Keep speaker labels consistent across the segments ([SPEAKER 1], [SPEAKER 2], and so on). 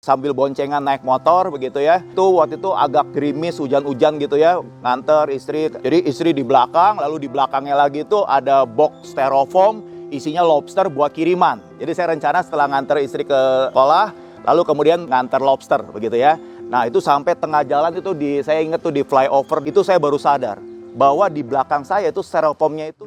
[SPEAKER 1] sambil boncengan naik motor begitu ya. Waktu itu agak gerimis, hujan-hujan gitu ya, nganter istri. Jadi istri di belakang, lalu di belakangnya lagi itu ada box styrofoam isinya lobster buat kiriman. Jadi saya rencana setelah nganter istri ke sekolah, lalu kemudian nganter lobster begitu ya. Nah itu sampai tengah jalan itu saya ingat tuh di flyover itu saya baru sadar bahwa di belakang saya itu styrofoamnya itu.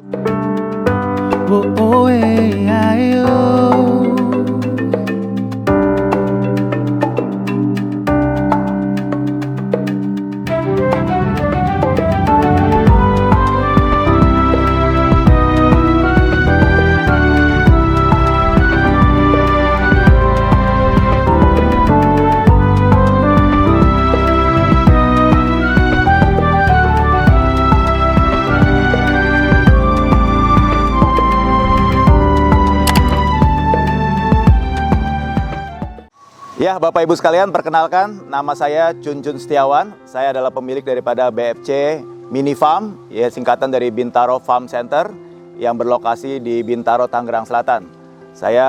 [SPEAKER 1] Ya, Bapak Ibu sekalian, perkenalkan, nama saya Chun Setiawan. Saya adalah pemilik daripada BFC Mini Farm, ya singkatan dari Bintaro Farm Center yang berlokasi di Bintaro, Tangerang Selatan. Saya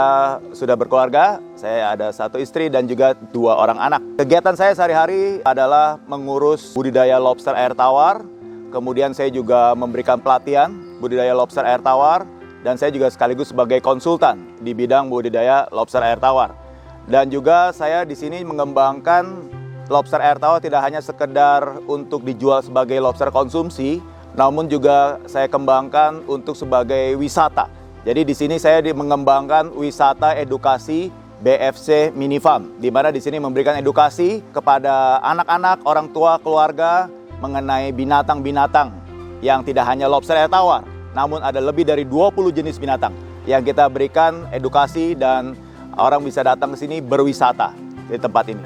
[SPEAKER 1] sudah berkeluarga, saya ada 1 istri dan juga 2 orang anak. Kegiatan saya sehari-hari adalah mengurus budidaya lobster air tawar, kemudian saya juga memberikan pelatihan budidaya lobster air tawar, dan saya juga sekaligus sebagai konsultan di bidang budidaya lobster air tawar. Dan juga saya di sini mengembangkan lobster air tawar tidak hanya sekedar untuk dijual sebagai lobster konsumsi, namun juga saya kembangkan untuk sebagai wisata. Jadi di sini saya mengembangkan wisata edukasi BFC Mini Farm, di mana di sini memberikan edukasi kepada anak-anak, orang tua, keluarga mengenai binatang-binatang yang tidak hanya lobster air tawar, namun ada lebih dari 20 jenis binatang yang kita berikan edukasi dan orang bisa datang ke sini berwisata di tempat ini.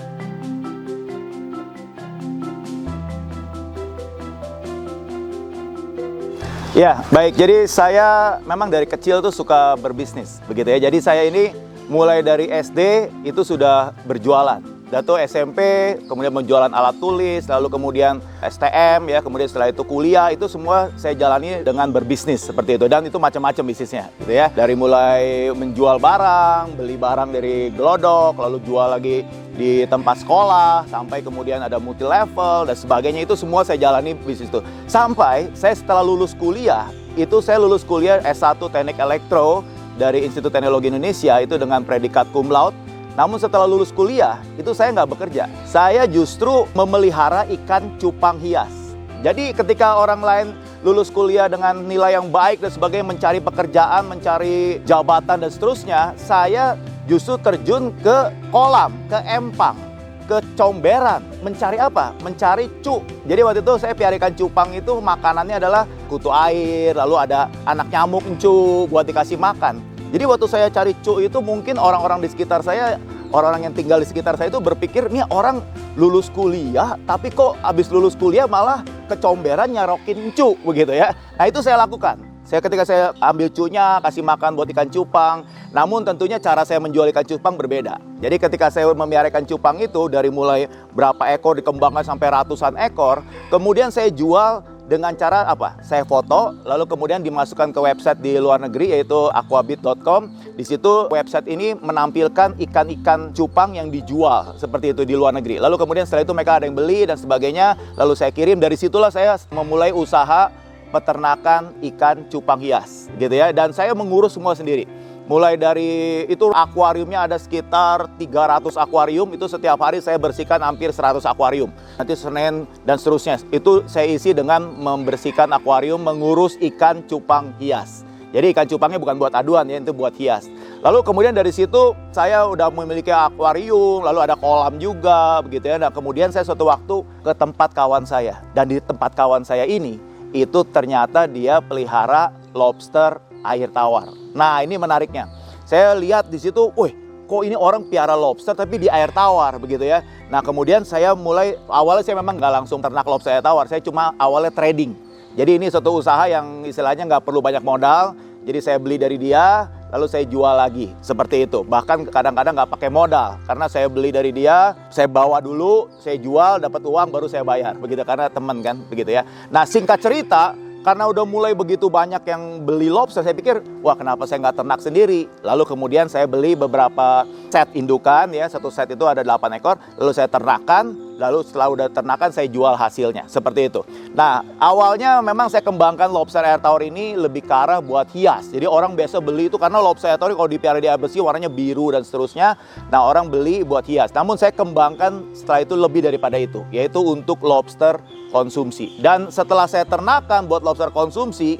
[SPEAKER 1] Ya, baik. Jadi saya memang dari kecil tuh suka berbisnis, begitu ya. Jadi saya ini mulai dari SD itu sudah berjualan. Dato SMP, kemudian menjualan alat tulis, lalu kemudian STM, ya, kemudian setelah itu kuliah, itu semua saya jalani dengan berbisnis seperti itu. Dan itu macam-macam bisnisnya, gitu ya. Dari mulai menjual barang, beli barang dari Glodok, lalu jual lagi di tempat sekolah, sampai kemudian ada multi level dan sebagainya, itu semua saya jalani bisnis itu. Sampai saya setelah lulus kuliah, itu saya lulus kuliah S1 Teknik Elektro dari Institut Teknologi Indonesia, itu dengan predikat cum laude. Namun setelah lulus kuliah, itu saya nggak bekerja. Saya justru memelihara ikan cupang hias. Jadi ketika orang lain lulus kuliah dengan nilai yang baik dan sebagainya, mencari pekerjaan, mencari jabatan dan seterusnya, saya justru terjun ke kolam, ke empang, ke comberan. Mencari apa? Mencari cu. Jadi waktu itu saya piara ikan cupang itu makanannya adalah kutu air, lalu ada anak nyamuk cu buat dikasih makan. Jadi waktu saya cari cu itu mungkin orang-orang di sekitar saya, orang-orang yang tinggal di sekitar saya itu berpikir, nih orang lulus kuliah, tapi kok abis lulus kuliah malah kecomberan nyarokin cu, begitu ya. Nah itu saya lakukan. Ketika saya ambil cunya, kasih makan buat ikan cupang, namun tentunya cara saya menjual ikan cupang berbeda. Jadi ketika saya memelihara ikan cupang itu, dari mulai berapa ekor dikembangkan sampai ratusan ekor, kemudian saya jual dengan cara apa? Saya foto, lalu kemudian dimasukkan ke website di luar negeri, yaitu aquabit.com. Di situ website ini menampilkan ikan-ikan cupang yang dijual seperti itu di luar negeri. Lalu kemudian setelah itu mereka ada yang beli dan sebagainya, lalu saya kirim. Dari situlah saya memulai usaha peternakan ikan cupang hias, gitu ya. Dan saya mengurus semua sendiri. Mulai dari itu akuariumnya ada sekitar 300 akuarium, itu setiap hari saya bersihkan hampir 100 akuarium. Nanti Senin dan seterusnya, itu saya isi dengan membersihkan akuarium, mengurus ikan cupang hias. Jadi ikan cupangnya bukan buat aduan ya, itu buat hias. Lalu kemudian dari situ saya udah memiliki akuarium, lalu ada kolam juga, begitu ya. Nah kemudian saya suatu waktu ke tempat kawan saya. Dan di tempat kawan saya ini, itu ternyata dia pelihara lobster air tawar. Nah ini menariknya, saya lihat di situ, wih kok ini orang piara lobster tapi di air tawar begitu ya. Nah kemudian saya mulai, awalnya saya memang nggak langsung ternak lobster air tawar, saya cuma awalnya trading. Jadi ini suatu usaha yang istilahnya nggak perlu banyak modal, jadi saya beli dari dia, lalu saya jual lagi, seperti itu. Bahkan kadang-kadang nggak pakai modal, karena saya beli dari dia, saya bawa dulu, saya jual, dapat uang, baru saya bayar, begitu, karena teman kan, begitu ya. Nah singkat cerita, karena udah mulai begitu banyak yang beli lobster, saya pikir, wah kenapa saya nggak ternak sendiri? Lalu kemudian saya beli beberapa set indukan, ya, satu set itu ada 8 ekor, lalu saya ternakan, lalu setelah udah ternakan saya jual hasilnya, seperti itu. Nah, awalnya memang saya kembangkan lobster air tawar ini lebih ke arah buat hias. Jadi orang biasa beli itu karena lobster air tawar kalau dipelihara di air bersih warnanya biru dan seterusnya. Nah, orang beli buat hias. Namun saya kembangkan setelah itu lebih daripada itu, yaitu untuk lobster konsumsi. Dan setelah saya ternakan buat lobster konsumsi,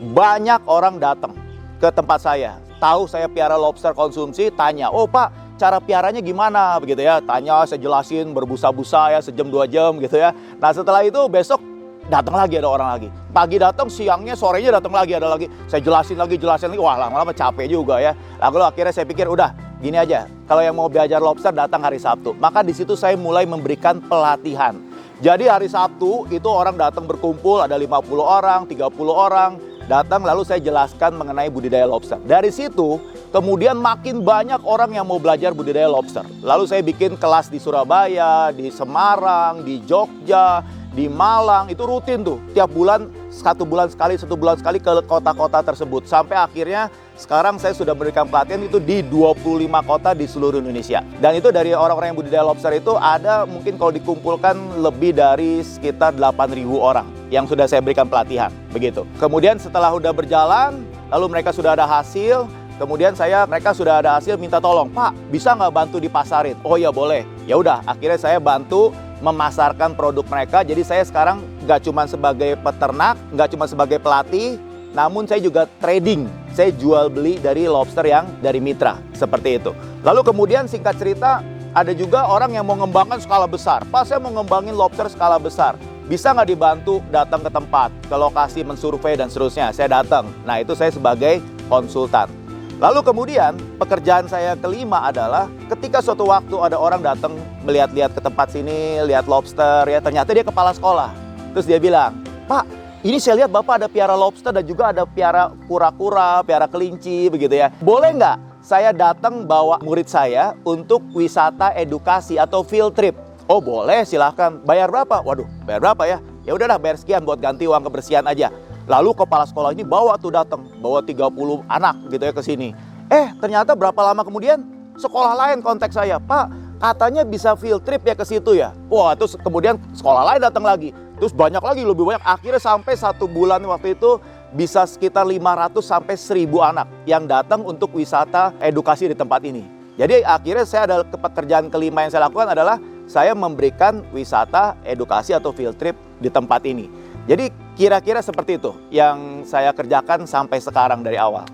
[SPEAKER 1] banyak orang datang ke tempat saya. Tahu saya piara lobster konsumsi, tanya, "Oh Pak, cara piaranya gimana?" Begitu ya. Tanya, saya jelasin berbusa-busa ya, sejam 2 jam gitu ya. Nah, setelah itu besok datang lagi, ada orang lagi. Pagi datang, siangnya, sorenya datang lagi, ada lagi. Saya jelasin lagi. Wah, lama-lama capek juga ya. Lalu akhirnya saya pikir, udah gini aja. Kalau yang mau belajar lobster datang hari Sabtu. Maka di situ saya mulai memberikan pelatihan. Jadi hari Sabtu itu orang datang berkumpul, ada 50 orang, 30 orang datang, lalu saya jelaskan mengenai budidaya lobster. Dari situ kemudian makin banyak orang yang mau belajar budidaya lobster. Lalu saya bikin kelas di Surabaya, di Semarang, di Jogja, di Malang, itu rutin tuh. Tiap bulan, 1 bulan sekali ke kota-kota tersebut. Sampai akhirnya sekarang saya sudah memberikan pelatihan itu di 25 kota di seluruh Indonesia. Dan itu dari orang-orang yang budidaya lobster itu ada mungkin kalau dikumpulkan lebih dari sekitar 8.000 orang yang sudah saya berikan pelatihan, begitu. Kemudian setelah udah berjalan, lalu mereka sudah ada hasil, kemudian mereka sudah ada hasil minta tolong, "Pak, bisa nggak bantu dipasarin?" "Oh ya boleh." Ya udah, akhirnya saya bantu memasarkan produk mereka. Jadi saya sekarang nggak cuma sebagai peternak, nggak cuma sebagai pelatih, namun saya juga trading. Saya jual beli dari lobster yang dari mitra, seperti itu. Lalu kemudian singkat cerita, ada juga orang yang mau ngembangkan skala besar. "Pak, saya mau ngembangin lobster skala besar. Bisa nggak dibantu datang ke tempat, ke lokasi, mensurvei dan seterusnya?" Saya datang. Nah, itu saya sebagai konsultan. Lalu kemudian pekerjaan saya kelima adalah ketika suatu waktu ada orang datang melihat-lihat ke tempat sini, lihat lobster ya, ternyata dia kepala sekolah. Terus dia bilang, "Pak, ini saya lihat Bapak ada piara lobster dan juga ada piara kura-kura, piara kelinci begitu ya. Boleh nggak saya datang bawa murid saya untuk wisata edukasi atau field trip?" "Oh boleh, silahkan. Bayar berapa?" "Waduh, bayar berapa ya?" "Ya udahlah, bayar sekian buat ganti uang kebersihan aja." Lalu kepala sekolah ini bawa 30 anak gitu ya ke sini. Ternyata berapa lama kemudian sekolah lain kontak saya, "Pak, katanya bisa field trip ya ke situ ya." Wah, terus kemudian sekolah lain datang lagi. Terus banyak lagi, lebih banyak. Akhirnya sampai 1 bulan waktu itu bisa sekitar 500 sampai 1.000 anak yang datang untuk wisata edukasi di tempat ini. Jadi akhirnya saya ada pekerjaan kelima yang saya lakukan adalah saya memberikan wisata edukasi atau field trip di tempat ini. Jadi kira-kira seperti itu yang saya kerjakan sampai sekarang dari awal.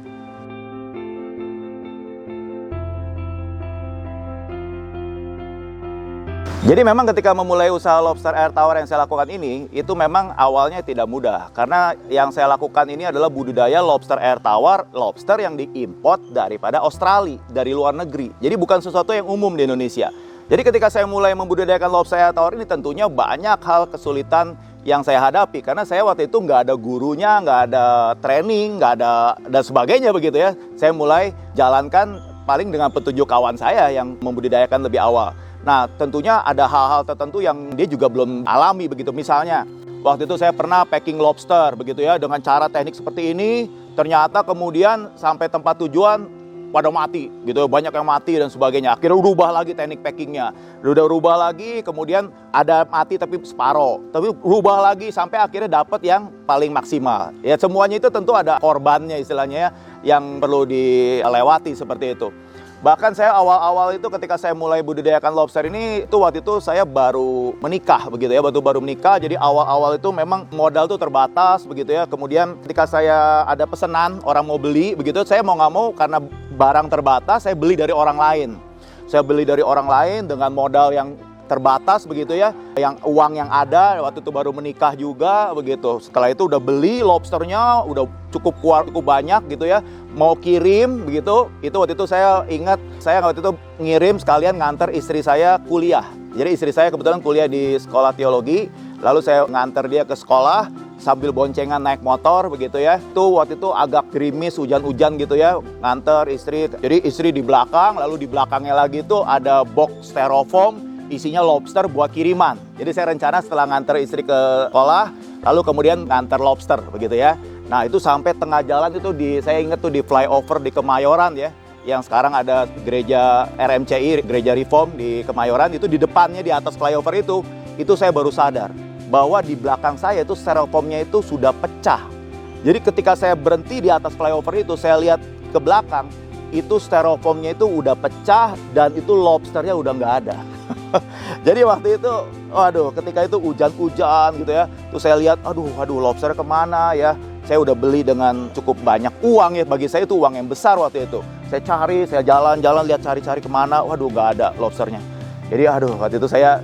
[SPEAKER 1] Jadi memang ketika memulai usaha lobster air tawar yang saya lakukan ini, itu memang awalnya tidak mudah. Karena yang saya lakukan ini adalah budidaya lobster air tawar, lobster yang diimport daripada Australia, dari luar negeri. Jadi bukan sesuatu yang umum di Indonesia. Jadi ketika saya mulai membudidayakan lobster air tawar ini, tentunya banyak hal kesulitan yang saya hadapi. Karena saya waktu itu nggak ada gurunya, nggak ada training, nggak ada dan sebagainya begitu ya. Saya mulai jalankan paling dengan petunjuk kawan saya yang membudidayakan lebih awal. Nah, tentunya ada hal-hal tertentu yang dia juga belum alami begitu. Misalnya, waktu itu saya pernah packing lobster begitu ya dengan cara teknik seperti ini. Ternyata kemudian sampai tempat tujuan pada mati gitu, banyak yang mati dan sebagainya. Akhirnya rubah lagi teknik packingnya, udah rubah lagi, kemudian ada mati tapi separoh, tapi rubah lagi sampai akhirnya dapat yang paling maksimal. Ya semuanya itu tentu ada korbannya istilahnya ya, yang perlu dilewati seperti itu. Bahkan saya awal-awal itu ketika saya mulai budidayakan lobster ini, itu waktu itu saya baru menikah begitu ya, baru menikah. Jadi awal-awal itu memang modal tuh terbatas begitu ya. Kemudian ketika saya ada pesanan orang mau beli begitu, saya mau nggak mau karena barang terbatas, saya beli dari orang lain. Saya beli dari orang lain dengan modal yang terbatas begitu ya, yang uang yang ada, waktu itu baru menikah juga begitu. Setelah itu udah beli lobsternya, udah cukup banyak gitu ya, mau kirim begitu. Itu waktu itu saya ingat, saya waktu itu ngirim sekalian nganter istri saya kuliah. Jadi istri saya kebetulan kuliah di sekolah teologi, lalu saya nganter dia ke sekolah sambil boncengan naik motor begitu ya. Itu waktu itu agak gerimis, hujan-hujan gitu ya, nganter istri. Jadi istri di belakang, lalu di belakangnya lagi itu ada box styrofoam isinya lobster buat kiriman. Jadi saya rencana setelah nganter istri ke sekolah, lalu kemudian nganter lobster begitu ya. Nah itu sampai tengah jalan itu saya ingat tuh di flyover di Kemayoran ya, yang sekarang ada gereja RMCI, gereja Reform di Kemayoran, itu di depannya di atas flyover itu saya baru sadar bahwa di belakang saya itu styrofoamnya itu sudah pecah. Jadi ketika saya berhenti di atas flyover itu, saya lihat ke belakang, itu styrofoamnya itu udah pecah dan itu lobsternya udah nggak ada. Jadi waktu itu, waduh, ketika itu hujan-hujan gitu ya, terus saya lihat, aduh lobster kemana ya? Saya udah beli dengan cukup banyak uang ya, bagi saya itu uang yang besar waktu itu. Saya cari, saya jalan-jalan lihat cari-cari kemana, waduh nggak ada lobsternya. Jadi waktu itu saya,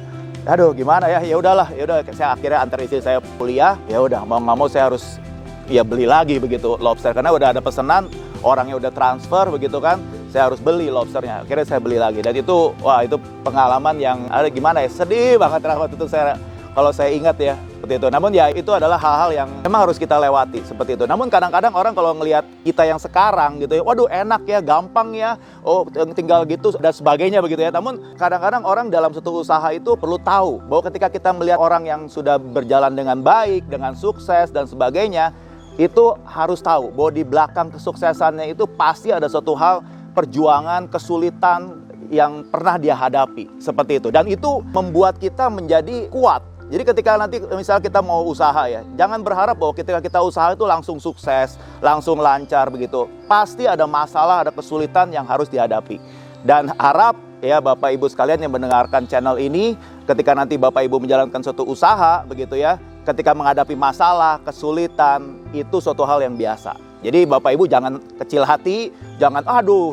[SPEAKER 1] gimana ya? Ya udahlah, saya akhirnya antar istri saya kuliah, ya udah mau nggak mau saya harus ya beli lagi begitu lobster karena udah ada pesanan, orangnya udah transfer begitu kan. Saya harus beli lobsternya, akhirnya saya beli lagi. Dan itu, itu pengalaman yang gimana ya, sedih banget waktu itu kalau saya ingat ya, seperti itu. Namun ya itu adalah hal-hal yang memang harus kita lewati, seperti itu. Namun kadang-kadang orang kalau ngelihat kita yang sekarang gitu ya, waduh enak ya, gampang ya, tinggal gitu dan sebagainya begitu ya. Namun kadang-kadang orang dalam satu usaha itu perlu tahu bahwa ketika kita melihat orang yang sudah berjalan dengan baik, dengan sukses dan sebagainya, itu harus tahu bahwa di belakang kesuksesannya itu pasti ada suatu hal, perjuangan, kesulitan yang pernah dia hadapi, seperti itu. Dan itu membuat kita menjadi kuat. Jadi ketika nanti misalnya kita mau usaha ya, jangan berharap bahwa ketika kita usaha itu langsung sukses, langsung lancar begitu. Pasti ada masalah, ada kesulitan yang harus dihadapi. Dan harap ya Bapak Ibu sekalian yang mendengarkan channel ini, ketika nanti Bapak Ibu menjalankan suatu usaha begitu ya, ketika menghadapi masalah, kesulitan, itu suatu hal yang biasa. Jadi Bapak Ibu jangan kecil hati, jangan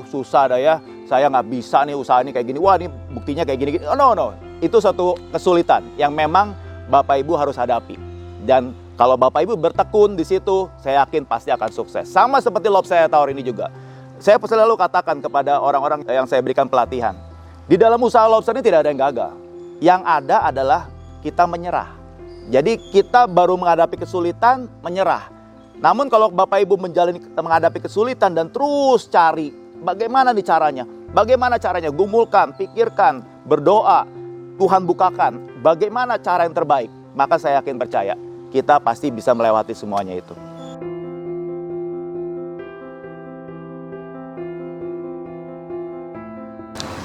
[SPEAKER 1] susah dah ya, saya nggak bisa nih usaha ini kayak gini, wah ini buktinya kayak gini. No. Itu suatu kesulitan yang memang Bapak Ibu harus hadapi. Dan kalau Bapak Ibu bertekun di situ, saya yakin pasti akan sukses. Sama seperti lobster air tawar ini juga. Saya selalu katakan kepada orang-orang yang saya berikan pelatihan, di dalam usaha lobster ini tidak ada yang gagal. Yang ada adalah kita menyerah. Jadi kita baru menghadapi kesulitan, menyerah. Namun kalau Bapak Ibu menghadapi kesulitan dan terus cari bagaimana nih caranya, gumulkan, pikirkan, berdoa, Tuhan bukakan bagaimana cara yang terbaik, maka saya yakin percaya kita pasti bisa melewati semuanya itu.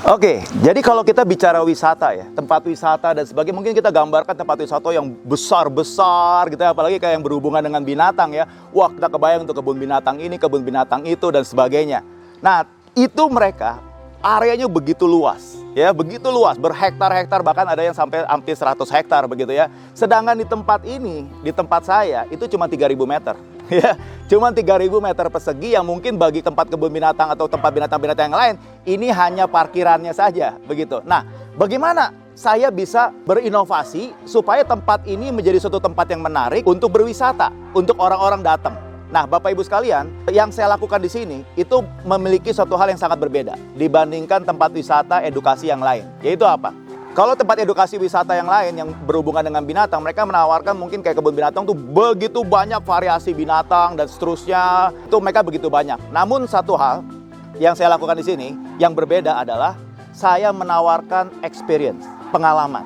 [SPEAKER 1] Oke, jadi kalau kita bicara wisata ya, tempat wisata dan sebagainya, mungkin kita gambarkan tempat wisata yang besar-besar gitu ya, apalagi kayak yang berhubungan dengan binatang ya. Wah, kita kebayang untuk kebun binatang ini, kebun binatang itu dan sebagainya. Nah, itu mereka areanya begitu luas, ya, begitu luas, berhektar-hektar, bahkan ada yang sampai hampir 100 hektar begitu ya. Sedangkan di tempat ini, di tempat saya, itu cuma 3.000 meter. Ya, cuma 3.000 meter persegi yang mungkin bagi tempat kebun binatang atau tempat binatang-binatang yang lain, ini hanya parkirannya saja, begitu. Nah, bagaimana saya bisa berinovasi supaya tempat ini menjadi suatu tempat yang menarik untuk berwisata, untuk orang-orang datang. Nah, Bapak Ibu sekalian, yang saya lakukan di sini itu memiliki suatu hal yang sangat berbeda dibandingkan tempat wisata edukasi yang lain. Yaitu apa? Kalau tempat edukasi wisata yang lain yang berhubungan dengan binatang, mereka menawarkan mungkin kayak kebun binatang tuh begitu banyak variasi binatang dan seterusnya. Itu mereka begitu banyak. Namun satu hal yang saya lakukan di sini yang berbeda adalah saya menawarkan experience, pengalaman.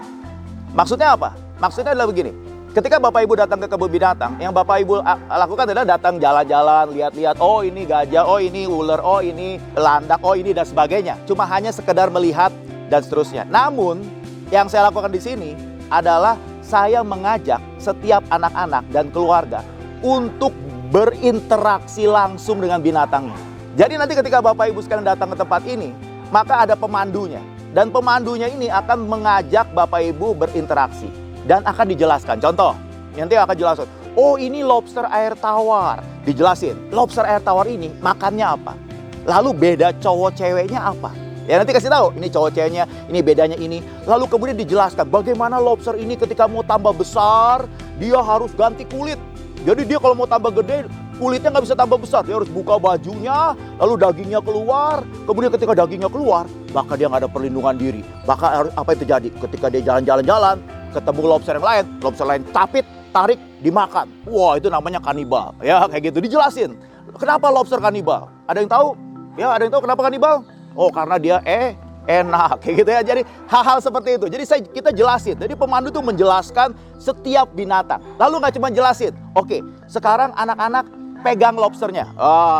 [SPEAKER 1] Maksudnya apa? Maksudnya adalah begini. Ketika Bapak Ibu datang ke kebun binatang, yang Bapak Ibu lakukan adalah datang jalan-jalan, lihat-lihat, oh ini gajah, oh ini ular, oh ini landak, oh ini dan sebagainya. Cuma hanya sekedar melihat dan seterusnya. Namun yang saya lakukan di sini adalah saya mengajak setiap anak-anak dan keluarga untuk berinteraksi langsung dengan binatangnya. Jadi nanti ketika Bapak Ibu sekalian datang ke tempat ini, maka ada pemandunya. Dan pemandunya ini akan mengajak Bapak Ibu berinteraksi. Dan akan dijelaskan. Contoh, nanti akan jelaskan, oh ini lobster air tawar. Dijelasin, lobster air tawar ini makannya apa? Lalu beda cowok ceweknya apa? Ya nanti kasih tahu, ini cowok ceweknya, ini bedanya ini. Lalu kemudian dijelaskan bagaimana lobster ini ketika mau tambah besar, dia harus ganti kulit. Jadi dia kalau mau tambah gede, kulitnya nggak bisa tambah besar. Dia harus buka bajunya, lalu dagingnya keluar. Kemudian ketika dagingnya keluar, maka dia nggak ada perlindungan diri. Maka apa yang terjadi? Ketika dia jalan-jalan, ketemu lobster lain capit, tarik, dimakan. Wah, itu namanya kanibal. Ya kayak gitu, dijelasin. Kenapa lobster kanibal? Ada yang tahu? Ya ada yang tahu kenapa kanibal? Oh karena dia enak, kayak gitu ya. Jadi hal-hal seperti itu. Jadi kita jelasin. Jadi pemandu tuh menjelaskan setiap binatang. Lalu nggak cuma jelasin. Oke, sekarang anak-anak pegang lobsternya.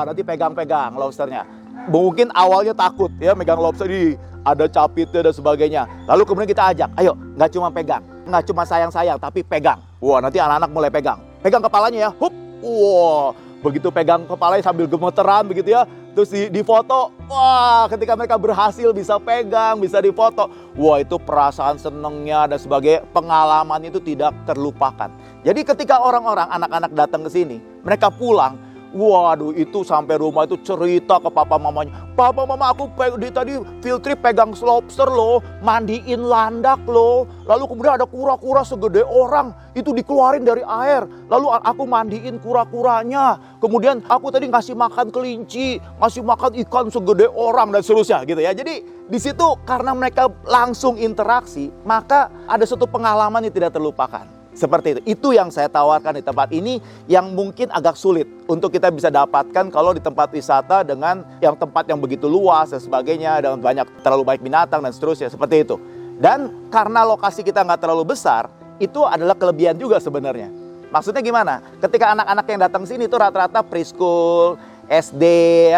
[SPEAKER 1] Nanti pegang-pegang lobsternya. Mungkin awalnya takut ya megang lobster ini, ada capitnya dan sebagainya. Lalu kemudian kita ajak, ayo nggak cuma pegang, nggak cuma sayang-sayang, tapi pegang. Wah, nanti anak-anak mulai pegang. Pegang kepalanya ya, hup. Wah, begitu pegang kepalanya sambil gemeteran begitu ya. Terus difoto. Wah, ketika mereka berhasil bisa pegang, bisa difoto. Wah, itu perasaan senengnya dan sebagai pengalaman itu tidak terlupakan. Jadi ketika orang-orang, anak-anak datang ke sini, mereka pulang. Waduh, itu sampai rumah itu cerita ke papa mamanya. Papa mama, aku tadi field trip pegang lobster loh, mandiin landak loh. Lalu kemudian ada kura-kura segede orang, itu dikeluarin dari air. Lalu aku mandiin kura-kuranya. Kemudian aku tadi ngasih makan kelinci, ngasih makan ikan segede orang dan seterusnya gitu ya. Jadi di situ karena mereka langsung interaksi, maka ada suatu pengalaman yang tidak terlupakan. Seperti itu. Itu yang saya tawarkan di tempat ini yang mungkin agak sulit untuk kita bisa dapatkan kalau di tempat wisata dengan yang tempat yang begitu luas dan sebagainya, dengan terlalu banyak binatang dan seterusnya, seperti itu. Dan karena lokasi kita nggak terlalu besar, itu adalah kelebihan juga sebenarnya. Maksudnya gimana? Ketika anak-anak yang datang sini itu rata-rata preschool, SD,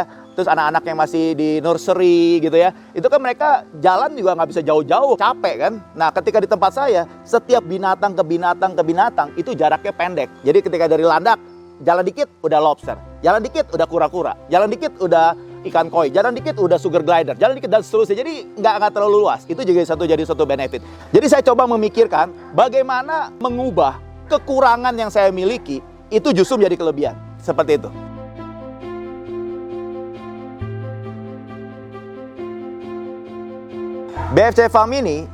[SPEAKER 1] ya. Terus anak-anak yang masih di nursery gitu ya, itu kan mereka jalan juga nggak bisa jauh-jauh, capek kan. Nah ketika di tempat saya, setiap binatang ke binatang itu jaraknya pendek. Jadi ketika dari landak, jalan dikit udah lobster, jalan dikit udah kura-kura, jalan dikit udah ikan koi, jalan dikit udah sugar glider, jalan dikit dan seterusnya. Jadi nggak terlalu luas, itu juga jadi satu benefit. Jadi saya coba memikirkan bagaimana mengubah kekurangan yang saya miliki, itu justru menjadi kelebihan, seperti itu. BFC Farm ini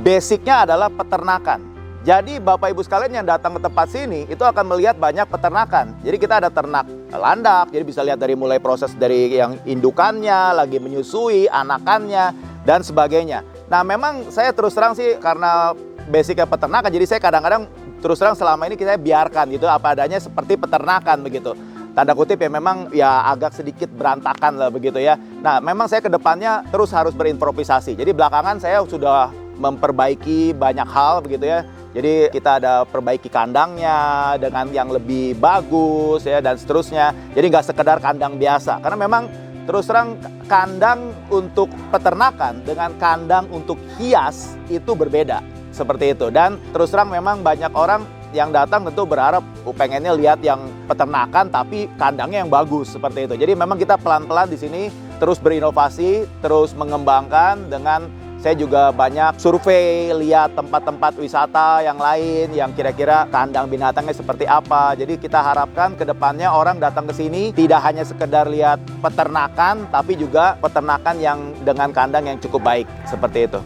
[SPEAKER 1] basicnya adalah peternakan. Jadi Bapak Ibu sekalian yang datang ke tempat sini itu akan melihat banyak peternakan. Jadi kita ada ternak landak, jadi bisa lihat dari mulai proses dari yang indukannya, lagi menyusui, anakannya, dan sebagainya. Nah memang saya terus terang sih karena basicnya peternakan, jadi saya kadang-kadang terus terang selama ini kita biarkan gitu apa adanya seperti peternakan begitu. Tanda kutip ya memang ya agak sedikit berantakan lah begitu ya. Nah memang saya ke depannya terus harus berimprovisasi. Jadi belakangan saya sudah memperbaiki banyak hal begitu ya. Jadi kita ada perbaiki kandangnya dengan yang lebih bagus ya dan seterusnya. Jadi nggak sekedar kandang biasa. Karena memang terus terang kandang untuk peternakan dengan kandang untuk hias itu berbeda. Seperti itu. Dan terus terang memang banyak orang yang datang tentu berharap pengennya lihat yang peternakan tapi kandangnya yang bagus seperti itu. Jadi memang kita pelan-pelan di sini terus berinovasi, terus mengembangkan dengan saya juga banyak survei, lihat tempat-tempat wisata yang lain yang kira-kira kandang binatangnya seperti apa. Jadi kita harapkan ke depannya orang datang ke sini tidak hanya sekedar lihat peternakan tapi juga peternakan yang dengan kandang yang cukup baik seperti itu.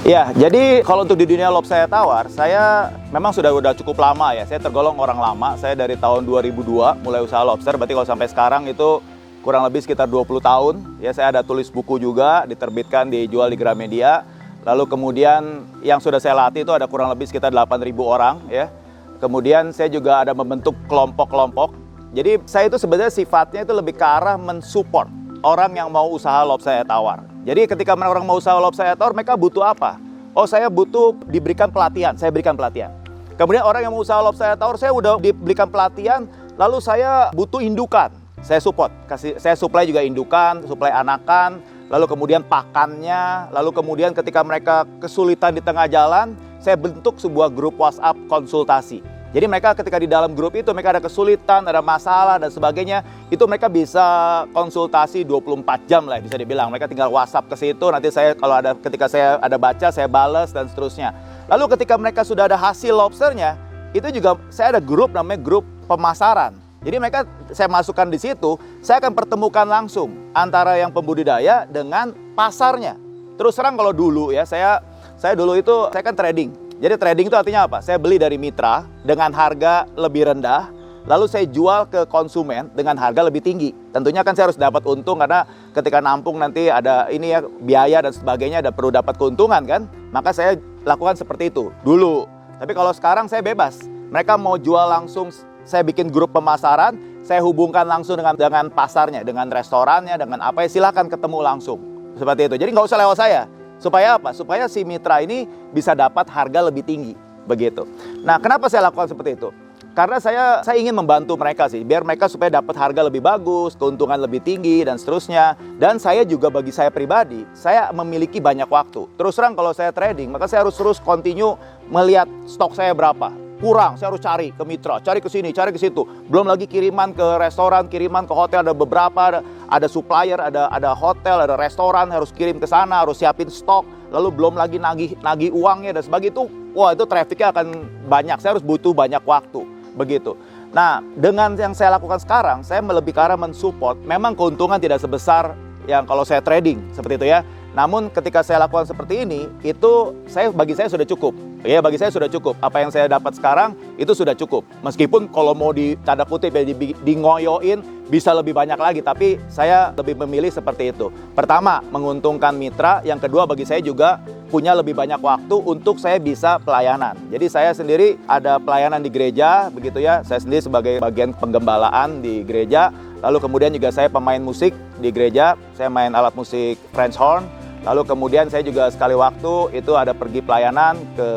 [SPEAKER 1] Ya, jadi kalau untuk di dunia lob saya tawar, saya memang sudah cukup lama ya. Saya tergolong orang lama. Saya dari tahun 2002 mulai usaha lobster. Berarti kalau sampai sekarang itu kurang lebih sekitar 20 tahun. Ya, saya ada tulis buku juga, diterbitkan, dijual di Gramedia. Lalu kemudian yang sudah saya latih itu ada kurang lebih sekitar 8.000 orang ya. Kemudian saya juga ada membentuk kelompok-kelompok. Jadi saya itu sebenarnya sifatnya itu lebih ke arah mensupport orang yang mau usaha lob saya tawar. Jadi ketika orang mau usaha lob saya tawar, mereka butuh apa? Oh, saya butuh diberikan pelatihan, saya berikan pelatihan. Kemudian orang yang mau usaha lob saya tawar, saya udah diberikan pelatihan, lalu saya butuh indukan, saya support. Saya supply juga indukan, supply anakan, lalu kemudian pakannya, lalu kemudian ketika mereka kesulitan di tengah jalan, saya bentuk sebuah grup WhatsApp konsultasi. Jadi mereka ketika di dalam grup itu mereka ada kesulitan, ada masalah dan sebagainya, itu mereka bisa konsultasi 24 jam lah bisa dibilang. Mereka tinggal WhatsApp ke situ, nanti saya ketika saya ada baca, saya balas dan seterusnya. Lalu ketika mereka sudah ada hasil lobsternya, itu juga saya ada grup namanya grup pemasaran. Jadi mereka saya masukkan di situ, saya akan pertemukan langsung antara yang pembudidaya dengan pasarnya. Terus terang kalau dulu ya, saya dulu itu saya kan trading. Jadi trading itu artinya apa? Saya beli dari mitra dengan harga lebih rendah, lalu saya jual ke konsumen dengan harga lebih tinggi. Tentunya kan saya harus dapat untung karena ketika nampung nanti ada ini ya biaya dan sebagainya, ada perlu dapat keuntungan kan. Maka saya lakukan seperti itu dulu. Tapi kalau sekarang saya bebas. Mereka mau jual langsung saya bikin grup pemasaran, saya hubungkan langsung dengan pasarnya, dengan restorannya, dengan apa ya, silakan ketemu langsung. Seperti itu. Jadi nggak usah lewat saya. Supaya apa? Supaya si mitra ini bisa dapat harga lebih tinggi. Begitu. Nah, kenapa saya lakukan seperti itu? Karena saya ingin membantu mereka sih, biar mereka supaya dapat harga lebih bagus, keuntungan lebih tinggi, dan seterusnya. Dan saya juga bagi saya pribadi, saya memiliki banyak waktu. Terus terang kalau saya trading, maka saya harus terus continue melihat stok saya berapa. Kurang, saya harus cari ke mitra, cari ke sini, cari ke situ. Belum lagi kiriman ke restoran, kiriman ke hotel, ada beberapa, ada supplier, ada hotel, ada restoran, harus kirim ke sana, harus siapin stok. Lalu belum lagi nagih uangnya dan sebagainya itu, wah itu trafficnya akan banyak, saya harus butuh banyak waktu. Begitu. Nah, dengan yang saya lakukan sekarang, saya lebih ke arah mensupport. Memang keuntungan tidak sebesar yang kalau saya trading, seperti itu ya. Namun ketika saya lakukan seperti ini, itu bagi saya sudah cukup. Ya, bagi saya sudah cukup. Apa yang saya dapat sekarang, itu sudah cukup. Meskipun kalau mau tanda kutip ya, di ngoyoin, bisa lebih banyak lagi. Tapi saya lebih memilih seperti itu. Pertama, menguntungkan mitra. Yang kedua, bagi saya juga punya lebih banyak waktu untuk saya bisa pelayanan. Jadi saya sendiri ada pelayanan di gereja, begitu ya. Saya sendiri sebagai bagian penggembalaan di gereja. Lalu kemudian juga saya pemain musik di gereja. Saya main alat musik French horn. Lalu kemudian saya juga sekali waktu itu ada pergi pelayanan ke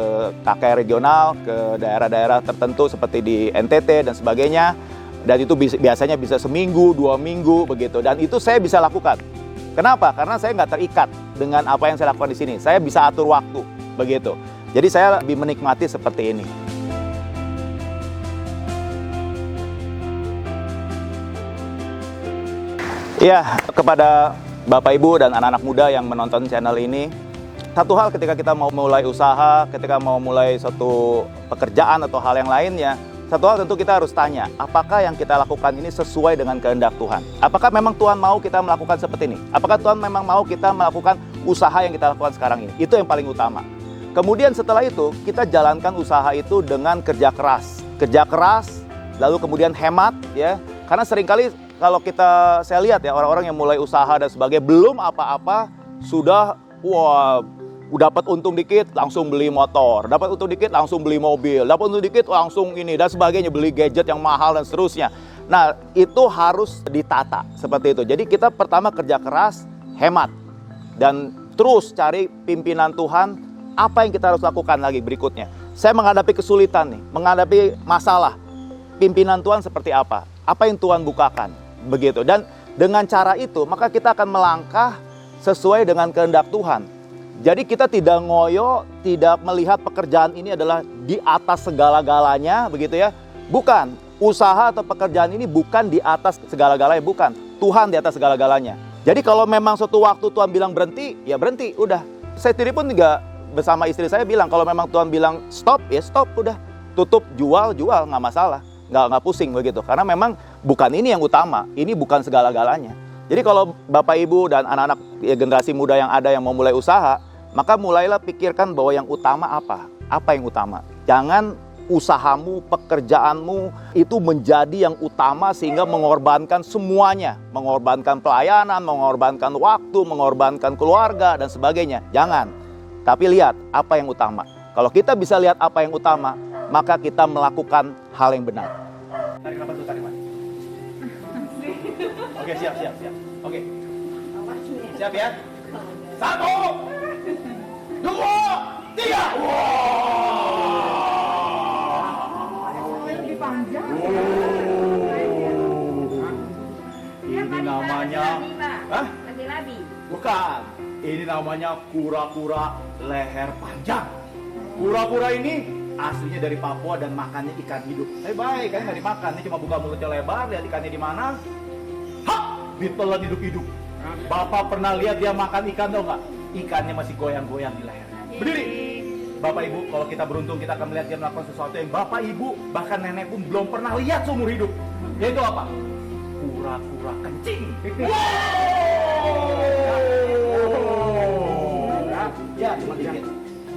[SPEAKER 1] KKR regional, ke daerah-daerah tertentu seperti di NTT dan sebagainya. Dan itu biasanya bisa seminggu, 2 minggu begitu. Dan itu saya bisa lakukan. Kenapa? Karena saya nggak terikat dengan apa yang saya lakukan di sini. Saya bisa atur waktu, begitu. Jadi saya lebih menikmati seperti ini. Iya, kepada Bapak Ibu dan anak-anak muda yang menonton channel ini, satu hal ketika kita mau mulai usaha, ketika mau mulai suatu pekerjaan atau hal yang lainnya, satu hal tentu kita harus tanya, apakah yang kita lakukan ini sesuai dengan kehendak Tuhan? Apakah memang Tuhan mau kita melakukan seperti ini? Apakah Tuhan memang mau kita melakukan usaha yang kita lakukan sekarang ini? Itu yang paling utama. Kemudian setelah itu, kita jalankan usaha itu dengan kerja keras. Kerja keras, lalu kemudian hemat, ya. Karena seringkali kalau saya lihat ya, orang-orang yang mulai usaha dan sebagainya, belum apa-apa, sudah, dapat untung dikit, langsung beli motor. Dapat untung dikit, langsung beli mobil. Dapat untung dikit, langsung ini, dan sebagainya, beli gadget yang mahal dan seterusnya. Nah, itu harus ditata, seperti itu. Jadi kita pertama kerja keras, hemat. Dan terus cari pimpinan Tuhan, apa yang kita harus lakukan lagi berikutnya. Saya menghadapi kesulitan nih, menghadapi masalah. Pimpinan Tuhan seperti apa? Apa yang Tuhan bukakan? Begitu. Dan dengan cara itu, maka kita akan melangkah sesuai dengan kehendak Tuhan. Jadi kita tidak ngoyo, tidak melihat pekerjaan ini adalah di atas segala-galanya, begitu ya. Bukan. Usaha atau pekerjaan ini bukan di atas segala-galanya, bukan. Tuhan di atas segala-galanya. Jadi kalau memang suatu waktu Tuhan bilang berhenti, ya berhenti, udah. Saya sendiri pun juga bersama istri saya bilang, kalau memang Tuhan bilang stop, ya stop, udah. Tutup, jual, nggak masalah. Nggak pusing begitu. Karena memang bukan ini yang utama, ini bukan segala-galanya. Jadi kalau Bapak Ibu dan anak-anak ya, generasi muda yang ada yang mau mulai usaha, maka mulailah pikirkan bahwa yang utama apa? Apa yang utama? Jangan usahamu, pekerjaanmu itu menjadi yang utama sehingga mengorbankan semuanya. Mengorbankan pelayanan, mengorbankan waktu, mengorbankan keluarga dan sebagainya. Jangan. Tapi lihat apa yang utama. Kalau kita bisa lihat apa yang utama, maka kita melakukan hal yang benar. Tarik nafas dulu, tarik nafas. Oke, siap. Oke. Siap ya? 1, 2, 3.
[SPEAKER 2] Lebih panjang.
[SPEAKER 1] Ini namanya,
[SPEAKER 2] Labi.
[SPEAKER 1] bukan. Ini namanya kura-kura leher panjang. Kura-kura ini aslinya dari Papua dan makannya ikan hidup. Baik, ikannya nggak dimakan. Ini cuma buka mulutnya lebar, lihat ikannya di mana. Hah, ditelan hidup-hidup. Bapak pernah lihat dia makan ikan tau nggak? Ikannya masih goyang-goyang di lehernya. Berdiri. Bapak Ibu, kalau kita beruntung kita akan melihat dia melakukan sesuatu yang Bapak Ibu, bahkan nenek pun belum pernah lihat seumur hidup. Yaitu apa? Kura-kura kencing. Ya, cuma dikit.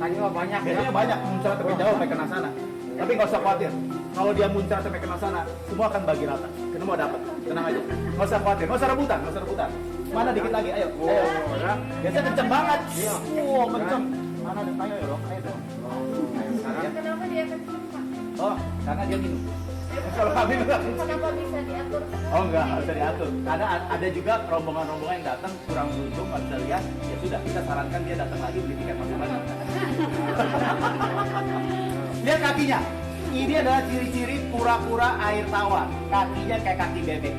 [SPEAKER 2] Tadi banyak.
[SPEAKER 1] Biasanya banyak muncrat sampai jauh sampai kena sana. Tapi nggak usah khawatir. Kalau dia muncrat sampai kena sana, semua akan bagi rata. Semua dapat. Tenang aja. Nggak usah khawatir. Nggak usah rebutan. Mana dikit lagi? Ayo. Biasanya kenceng banget. Iya. Kenceng. Mana ada? Ayo dong. Ayo dong.
[SPEAKER 2] Kenapa dia kenceng, Pak?
[SPEAKER 1] Oh, karena dia minum. Kalau kambing enggak.
[SPEAKER 2] Kenapa bisa diatur?
[SPEAKER 1] Oh enggak, nggak bisa diatur. Karena ada juga rombongan-rombongan yang datang kurang beruntung, nggak bisa lihat. Ya sudah, kita sarankan dia datang lagi beli tiket masuk lagi. Lihat kakinya. Ini adalah ciri-ciri kura-kura air tawar. Kakinya kayak kaki bebek.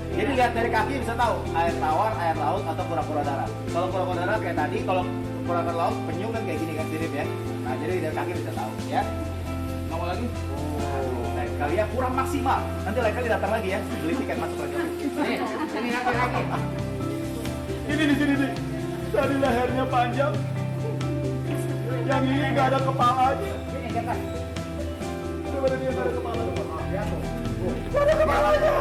[SPEAKER 1] Jadi lihat dari kaki bisa tahu air tawar, air laut atau kura-kura darat. Kalau kura-kura darat kayak tadi, kalau kura-kura laut penyu kan kayak gini kan sirip ya. Nah jadi dari kaki bisa tahu ya. Mau lagi? Oh, lain kali ya kurang maksimal. Nanti lain kali datang lagi ya, beli tiket masuk lagi.
[SPEAKER 2] Nih, ini laki-laki.
[SPEAKER 1] Ini di sini nih. Tadi lehernya panjang. Yang ini nggak ada kepalanya.
[SPEAKER 2] Ini dekat.
[SPEAKER 1] Coba dia nggak ada kepala.
[SPEAKER 2] Ya tuh.
[SPEAKER 1] Nggak ada kepalanya.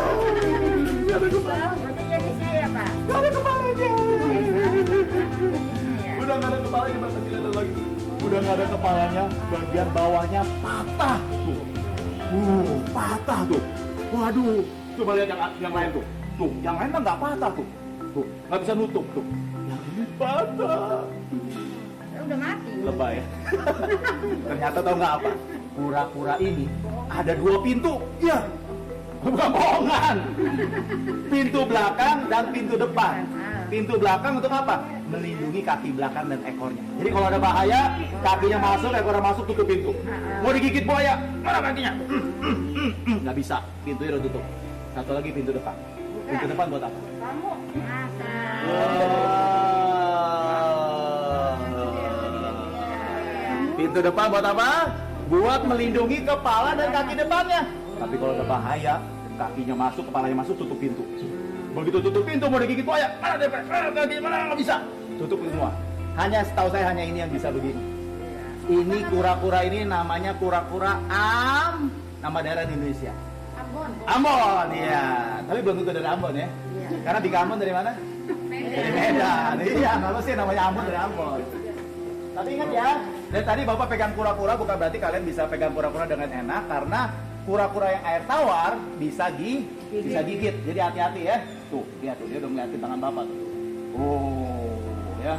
[SPEAKER 1] Nggak ada kepala.
[SPEAKER 2] Berarti jadi saya, Pak.
[SPEAKER 1] Nggak ada kepalanya.
[SPEAKER 2] Iya.
[SPEAKER 1] Udah nggak ada kepalanya, Mas. Kasih lihat lagi. Udah nggak ada kepalanya, bagian bawahnya patah tuh. Patah tuh. Waduh. Coba lihat yang lain tuh. Tuh, yang lain kan nggak patah tuh. Tuh, nggak bisa nutup tuh. Yang ini patah.
[SPEAKER 2] Udah mati.
[SPEAKER 1] Lebay ya. Ternyata tahu nggak apa? Kura-kura ini ada 2 pintu. Iya. Bukan bohongan. Pintu belakang dan pintu depan. Pintu belakang untuk apa? Melindungi kaki belakang dan ekornya. Jadi kalau ada bahaya, kakinya masuk, ekornya masuk, tutup pintu. Mau digigit buaya, mana kakinya? Nggak bisa, pintunya udah tutup. Satu lagi pintu depan. Pintu depan buat apa?
[SPEAKER 2] Kamu makan.
[SPEAKER 1] Pintu depan buat apa? Buat melindungi kepala dan kaki depannya. Tapi kalau ada bahaya, kakinya masuk, kepalanya masuk, tutup pintu. Begitu tutup pintu mau digigit buaya, mana DP? Kaki mana nggak bisa. Tutup semua. Hanya setahu saya hanya ini yang bisa begini. Ini kura-kura ini namanya kura-kura nama daerah di Indonesia.
[SPEAKER 2] Ambon.
[SPEAKER 1] Ambon, iya. Tapi belum tentu dari Ambon ya.
[SPEAKER 2] Iya.
[SPEAKER 1] Karena Bika Ambon dari mana? Dari Medan. Iya, kalau sih namanya Ambon dari Ambon. Tapi ingat ya, dari tadi Bapak pegang kura-kura bukan berarti kalian bisa pegang kura-kura dengan enak karena kura-kura yang air tawar bisa gigit. Jadi hati-hati ya. Tuh, lihat tuh dia udah ngeliatin tangan Bapak tuh. Oh, ya.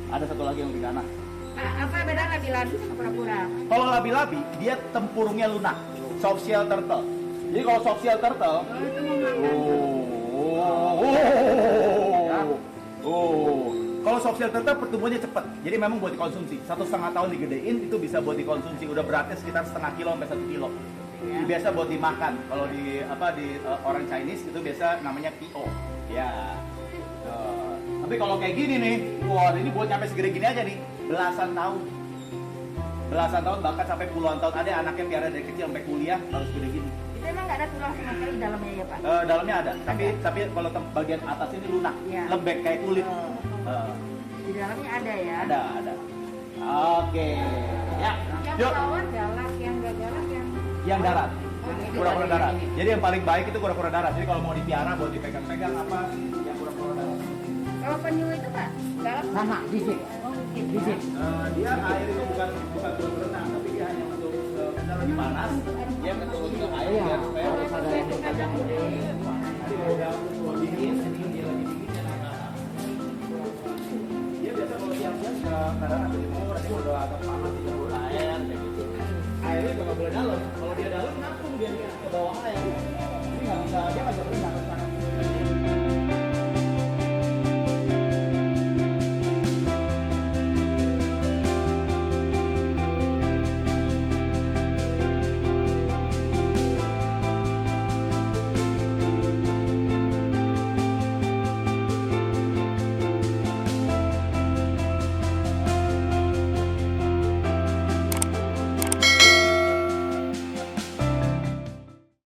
[SPEAKER 1] Ada satu lagi yang lebih kanan.
[SPEAKER 2] Apa beda labi-labi sama pura-pura?
[SPEAKER 1] Kalau labi-labi dia tempurungnya lunak, soft shell turtle. Jadi kalau soft shell turtle, kalau soft shell turtle pertumbuhannya cepat. Jadi memang buat dikonsumsi. 1,5 tahun digedein itu bisa buat dikonsumsi. Udah beratnya sekitar setengah kilo sampai 1 kilo. Ini biasa buat dimakan. Kalau di orang Chinese itu biasa namanya PO. Ya. Tapi kalau kayak gini nih, wah ini buat nyampe segede gini aja nih, belasan tahun bahkan sampai puluhan tahun. Ada anak yang piara dari kecil sampai kuliah harus gede gini.
[SPEAKER 2] Itu emang nggak ada tulang sama sekali di dalamnya ya, Pak?
[SPEAKER 1] Dalamnya ada, tapi kalau bagian atas ini lunak,
[SPEAKER 2] Ya.
[SPEAKER 1] lembek kayak kulit.
[SPEAKER 2] Di dalamnya ada ya?
[SPEAKER 1] Ada. Oke, ya,
[SPEAKER 2] Yang
[SPEAKER 1] yuk.
[SPEAKER 2] tawar galak, yang nggak galak
[SPEAKER 1] Yang darat,
[SPEAKER 2] ini
[SPEAKER 1] kura-kura
[SPEAKER 2] ada
[SPEAKER 1] darat.
[SPEAKER 2] ini.
[SPEAKER 1] Jadi yang paling baik itu kura-kura darat. Jadi kalau mau dipiara, buat dipegang-pegang apa, yang kura-kura darat.
[SPEAKER 2] Kalau penyu itu, Pak, galak
[SPEAKER 3] Sama, dikit.
[SPEAKER 2] Oh, mungkin.
[SPEAKER 3] Dikit.
[SPEAKER 1] Dia air itu bukan untuk berenang, tapi dia hanya untuk misalnya lagi panas, dia keturun ke air
[SPEAKER 3] Iya,
[SPEAKER 1] biar supaya
[SPEAKER 3] harus ada yang pegang.